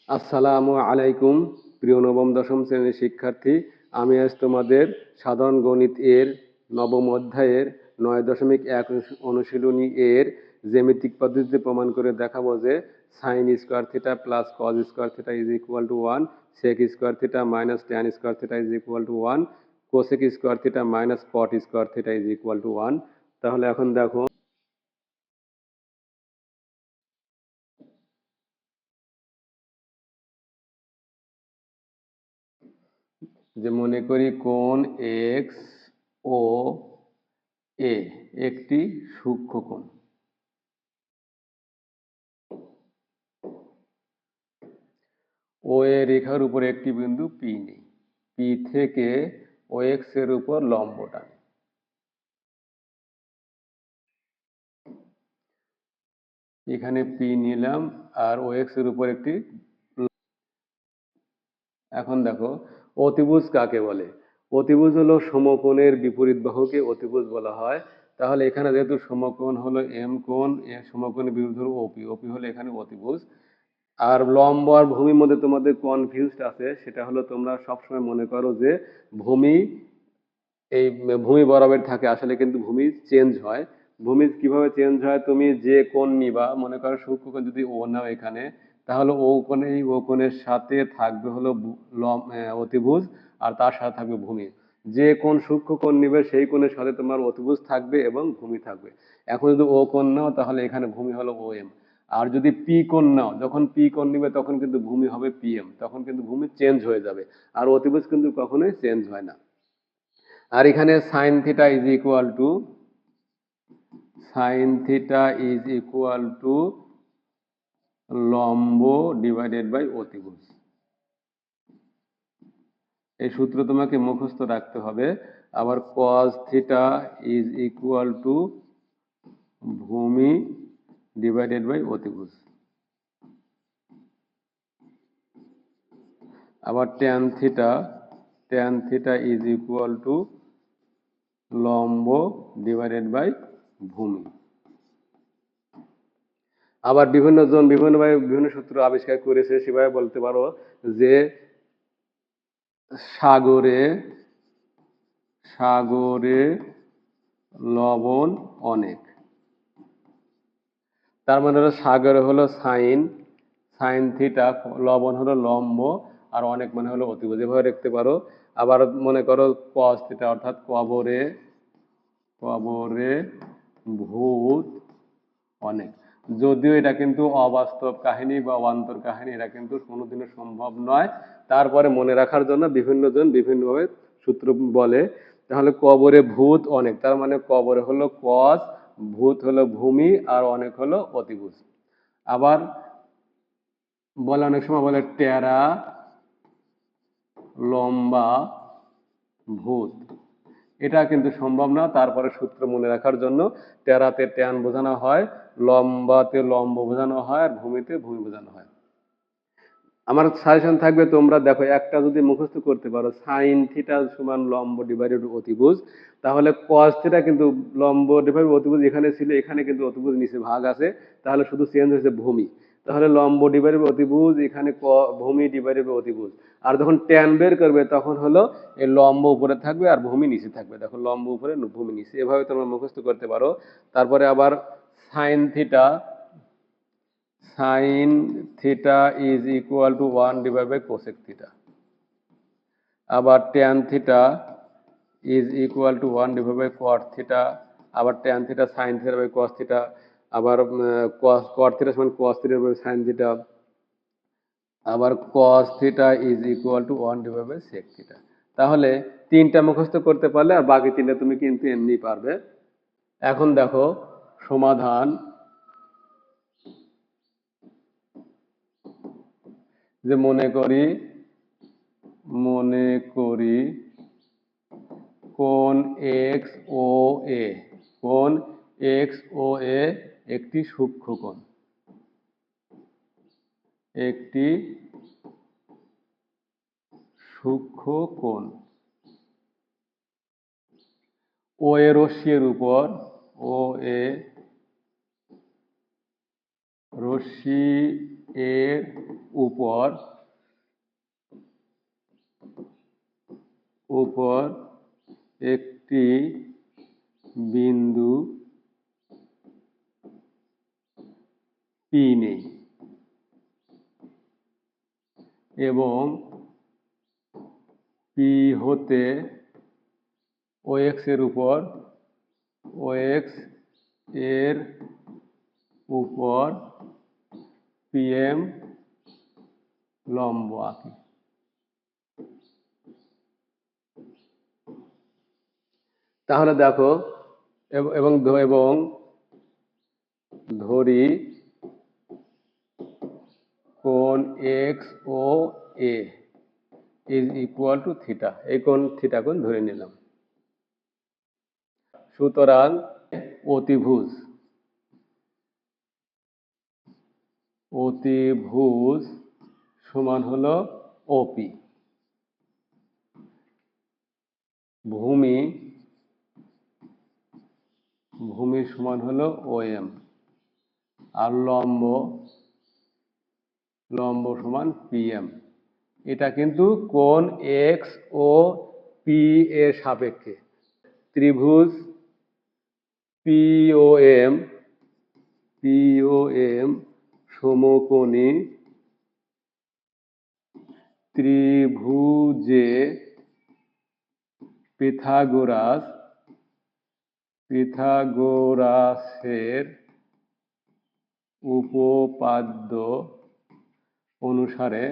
আসসালামু আলাইকুম প্রিয় নবম দশম শ্রেণীর শিক্ষার্থী। আমি আজ তোমাদের সাধারণ গণিত এর নবম অধ্যায়ের 9.1 অনুশীলনী এর জ্যামিতিক পদ্ধতিতে প্রমাণ করে দেখাবো যে sine square theta plus cos square theta is equal to 1, sec square theta minus tan square theta is equal to 1, cosec square theta minus cot square theta is equal to 1। তাহলে এখন দেখো যে মনে করি কোণ এক্স ও এ একটি সূক্ষ্মকোণ। ও এ রেখার উপর একটি বিন্দু পি নেই, পি থেকে ও এক্স এর উপর লম্ব টানে। এখানে পি নিলাম আর ও এক্স এর উপর একটি। এখন দেখো অতিভুজ কাকে বলে? অতিভুজ হলো সমকোণের বিপরীত বাহুকে অতিভুজ বলা হয়। তাহলে এখানে যেহেতু সমকোণ হলো এম কোণ, এর সমকোণের বিপরীত হলো ওপি, ওপি হলো এখানে অতিভুজ। আর লম্ব আর ভূমির মধ্যে তোমাদের কনফিউজড আছে, সেটা হলো তোমরা সবসময় মনে করো যে ভূমি এই ভূমি বরাবর থাকে, আসলে কিন্তু ভূমি চেঞ্জ হয়। ভূমি কিভাবে চেঞ্জ হয়? তুমি যে কোণ নিবা, মনে করো সূক্ষ্মকোণ যদি ও নাও এখানে, তাহলে ও কোণে ও কোণের সাথে থাকবে হলো অতিভুজ, আর তার সাথে থাকবে ভূমি। যে কোণ সূক্ষ্মকোণ নিবে সেই কোণের সাথে তোমার অতিভুজ থাকবে এবং ভূমি থাকবে। এখন যদি ও কোণ নাও তাহলে এখানে ভূমি হলো ও এম। আর যদি পি কোণ নাও, যখন পি কোণ নিবে তখন কিন্তু ভূমি হবে পি এম, তখন কিন্তু ভূমি চেঞ্জ হয়ে যাবে। আর অতিভুজ কিন্তু কখনোই চেঞ্জ হয় না। আর এখানে sign theta is equal two লম্ব ডিভাইডেড বাই অতিভুজ। এই সূত্র তোমাকে মুখস্থ রাখতে হবে। আবার cause theta is equal two ভূমি ডিভাইডেড বাই অতিভুজ। আবার tan theta is equal two লম্ব ডিভাইডেড বাই ভূমি। আবার বিভিন্ন জন বিভিন্নভাবে বিভিন্ন সূত্র আবিষ্কার করেছে, সেভাবে বলতে পারো যে সাগরে সাগরে লবণ অনেক। তার মানে হলো সাগরে হলো সাইন, সাইন থিটা, লবণ হলো লম্ব, আর অনেক মানে হলো অতিভুজ, এভাবে লিখতে পারো। আবার মনে করো কস থিটা, অর্থাৎ কবরে কবরে ভূত অনেক। যদিও এটা কিন্তু অবাস্তব কাহিনী বা অবান্তর কাহিনী, এটা কিন্তু কোনোদিনও সম্ভব নয়। তারপরে মনে রাখার জন্য বিভিন্ন জন বিভিন্নভাবে সূত্র বলে। তাহলে কবরে ভূত অনেক, তার মানে কবরে হলো কস, ভূত হলো ভূমি, আর অনেক হলো অতিভুজ। আবার বলে অনেক সময় বলে টেরা লম্বা ভূত, এটা কিন্তু সম্ভব না। তারপরে সূত্র মনে রাখার জন্য টেরাতে ট্যান বোঝানো হয়, লম্বাতে লম্ব বোঝানো হয়, আর ভূমিতে ভূমি বোঝানো হয়। আমার সাজেশন থাকবে তোমরা দেখো একটা যদি মুখস্থ করতে পারো সাইন থিটা সমান লম্ব ডিভাইডেড অতিভুজ, তাহলে কস থিটা কিন্তু লম্ব ডিভাইডেড অতিভুজ এখানে ছিল, এখানে কিন্তু অতিভুজ নিচে ভাগ আছে, তাহলে শুধু চেঞ্জ হয়েছে ভূমি। তাহলে লম্ব ডিভাইডেড অতিভুজ, এখানে ভূমি ডিভাইডেড অতিভুজ। আর যখন ট্যান বের করবে তখন হলো এই লম্ব উপরে থাকবে আর ভূমি নিচে থাকবে, দেখো লম্ব উপরে ভূমি নিচে, এভাবে তোমরা মুখস্থ করতে পারো। তারপরে আবার sine theta sine theta is equal to 1 divide by cosec theta. আবার tan theta is equal to 1 divide by cot theta. আবার tan theta sine theta by cos theta. আবার কট থিটা সমান cos theta by sine theta. আবার cos theta is equal to 1 divide by sec theta. তাহলে তিনটা মুখস্থ করতে পারলে আর বাকি তিনটা তুমি কিন্তু এমনি পারবে। এখন দেখো সমাধান। যে মনে করি কোণ এক্স ও এ, কোণ এক্স ও এ একটি সূক্ষ্মকোণ, একটি সূক্ষ্মকোণ। ও এ রশ্মির উপর, ও এ রশ্মি এর উপর একটি বিন্দু পি নেই এবং পি হতে OX এর উপর PM লম্ব আঁকি। তাহলে দেখো এবং ধরি কোণ XO A is equal two theta. এই কোণ থিটা কোণ ধরে নিলাম। সুতরাং অতিভুজ সমান হলো OP, ভূমি সমান হলো OM, আর লম্ব সমান PM। এটা কিন্তু কোণ XOP এর সাপেক্ষে। ত্রিভুজ POM সমকোণী ত্রিভুজে পিথাগোরাসের উপপাদ্য অনুসারে,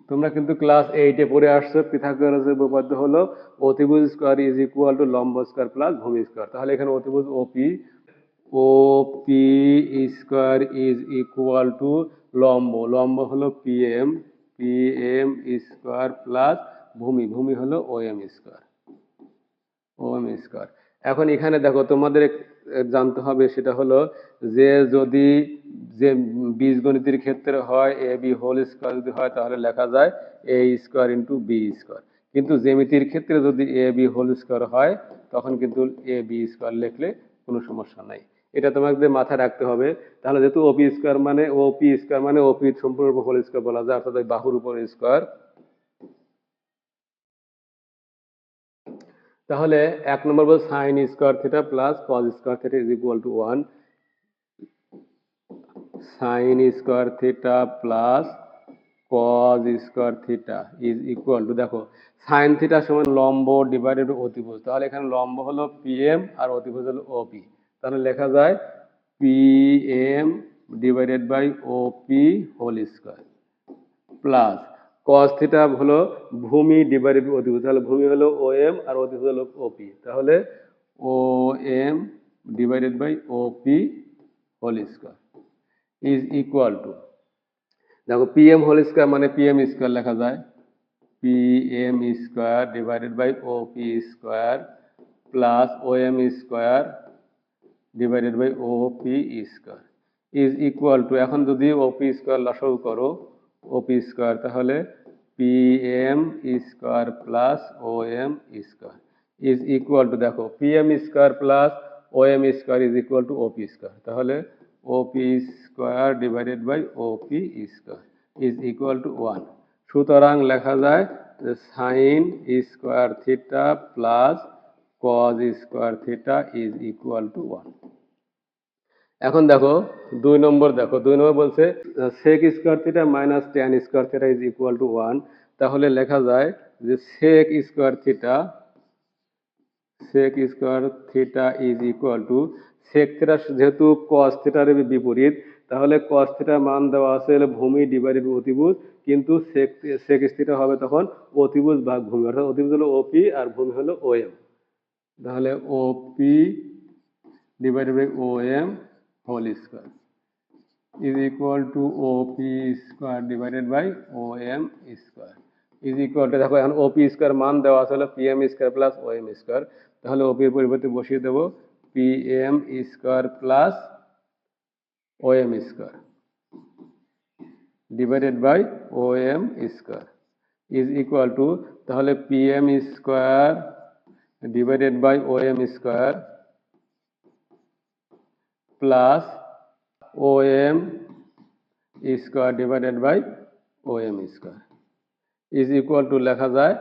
তোমরা কিন্তু ক্লাস 8-এ পড়ে আসছো, পিথাগোরাসের উপপাদ্য হলো অতিভুজ স্কয়ার ইজ ইকুয়াল টু লম্ব স্কয়ার প্লাস ভূমি স্কয়ার। তাহলে এখানে অতিভুজ OP square is equal two লম্ব হলো PM স্কয়ার প্লাস ভূমি হলো OM স্কয়ার। এখন এখানে দেখো তোমাদের জানতে হবে, সেটা হলো যে যদি বীজগণিতের ক্ষেত্রে হয় AB হোল স্কয়ার যদি হয় তাহলে লেখা যায় A square into B square, কিন্তু জ্যামিতির ক্ষেত্রে যদি AB হোল স্কয়ার হয় তখন কিন্তু AB স্কয়ার লিখলে কোনো সমস্যা নাই। এটা তোমাদের মাথায় রাখতে হবে। তাহলে যেহেতু OP স্কয়ার মানে OP সম্পূর্ণ হোল স্কয়ার বলা যায়, অর্থাৎ বাহুর উপর স্কয়ার। তাহলে 1 নম্বর বল sine square theta plus cos square theta is equal to 1। Sine square theta plus cos square theta is equal to, দেখো সাইন থিটা সমান লম্ব ডিভাইডেড অতিভুজ। তাহলে এখানে লম্ব হলো PM আর অতিভুজ হলো OP। তাহলে লেখা যায় PM divided by OP whole square plus cos theta হলো ভূমি ডিভাইডেড অতিভুজ। তাহলে ভূমি হলো OM আর অতিভুজ হলো OP। তাহলে OM divided by OP whole square is equal to, দেখো PM হোল স্কয়ার মানে PM স্কয়ার লেখা যায় PM square divided by OP square plus OM square divided by OP square is equal to, এখন যদি OP square লসাগু করো OP square, তাহলে PM square plus OM square is equal to, দেখো PM square plus OM square is equal to OP square. তাহলে OP square divided by OP square is equal to 1। সুতরাং লেখা যায় sine square theta plus cos square theta is equal to 1। এখন দেখো 2 number বলছে sec square theta minus tan square theta is equal to 1। তাহলে লেখা যায় যে sec square theta is equal to, sec theta যেহেতু কস থিটার বিপরীত, তাহলে কস থিটার মান দেওয়া আছে ভূমি ডিভাইডেড অতিভুজ, কিন্তু সেক থিটা হবে তখন অতিভুজ ভাগ ভূমি, অর্থাৎ অতিভুজ হলো OP আর ভূমি হলো OM। তাহলে OP divided by OM whole square is equal to OP square divided by OM square is equal to, দেখো এখন OP স্কয়ার মান দেওয়া আছে হলো PM square plus OM square. তাহলে OP এর পরিবর্তে বসিয়ে দেব PM square plus OM square divided by OM square is equal to, তাহলে PM square divided by OM square plus O M square divided by O M square is equal to লেখা যায়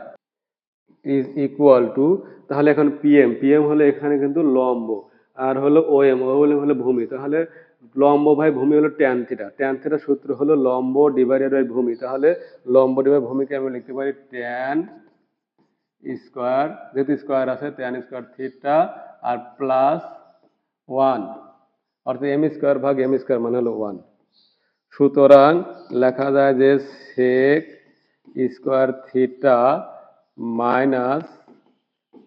is equal to, তাহলে এখন PM, PM হলো এখানে কিন্তু লম্ব, আর হলো ওএম, ওএম হলো ভূমি, তাহলে লম্ব বাই ভূমি হলো ট্যান থিটা, ট্যান থিটার সূত্র হলো লম্ব ডিভাইডেড বাই ভূমি, তাহলে লম্ব ডিভাইড ভূমিকে আমি লিখতে পারি ট্যান স্কোয়ার, যেহেতু স্কোয়ার আছে ট্যান স্কোয়ার থিটা আর প্লাস 1, অর্থাৎ এম স্কোয়ার ভাগ এম স্কোয়ার মানে হলো 1। সুতরাং লেখা যায় যে sec square theta minus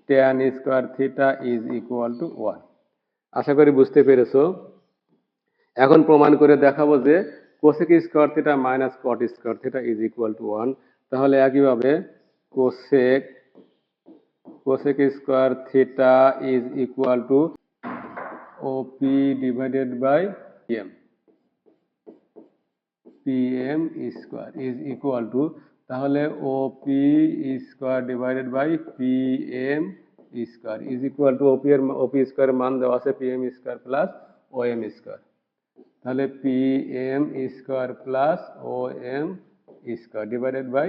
tan square theta is equal to 1। আশা করি বুঝতে পেরেছো। এখন প্রমাণ করে দেখাবো যে cosec square theta minus cot square theta is equal to 1। তাহলে একইভাবে cosec square theta is equal to OP divided by PM, PM square is equal to, তাহলে OP square divided by PM square is equal to OP স্কোয়ারের মান দেওয়া আছে PM square plus O M square, তাহলে PM square plus O M square divided by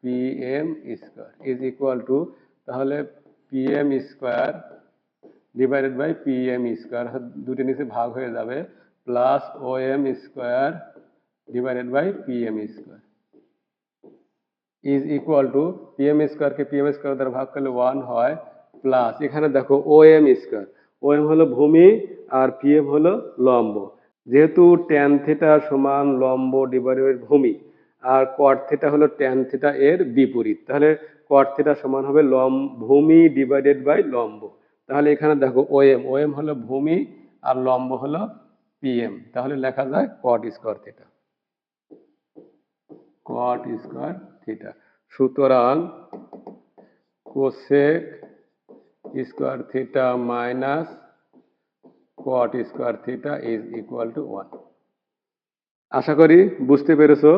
PM square is equal to, তাহলে PM square divided by PM square দুটি নিচে ভাগ হয়ে যাবে plus O M square divided by PM square is equal to, PM স্কোয়ারকে PM square দ্বারা ভাগ করলে 1 হয়, প্লাস এখানে দেখো ও এম স্কোয়ার, ও এম হলো ভূমি আর পিএম হলো লম্ব, যেহেতু ট্যান থিটা সমান লম্ব ডিভাইডেড বাই ভূমি আর কট থিটা হলো ট্যান থিটা এর বিপরীত, তাহলে কট থিটা সমান হবে ভূমি ডিভাইডেড বাই লম্ব, তাহলে এখানে দেখো ও এম হলো ভূমি আর লম্ব হলো পিএম, তাহলে লেখা যায় cot square theta, cot square theta. সুতরাং cosec square theta minus cot square theta is equal to 1। আশা করি বুঝতে পেরেছো।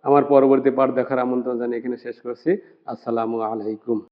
আমার পরবর্তী পাঠ দেখার আমন্ত্রণ জানিয়ে এখানে শেষ করছি। আসসালামু আলাইকুম।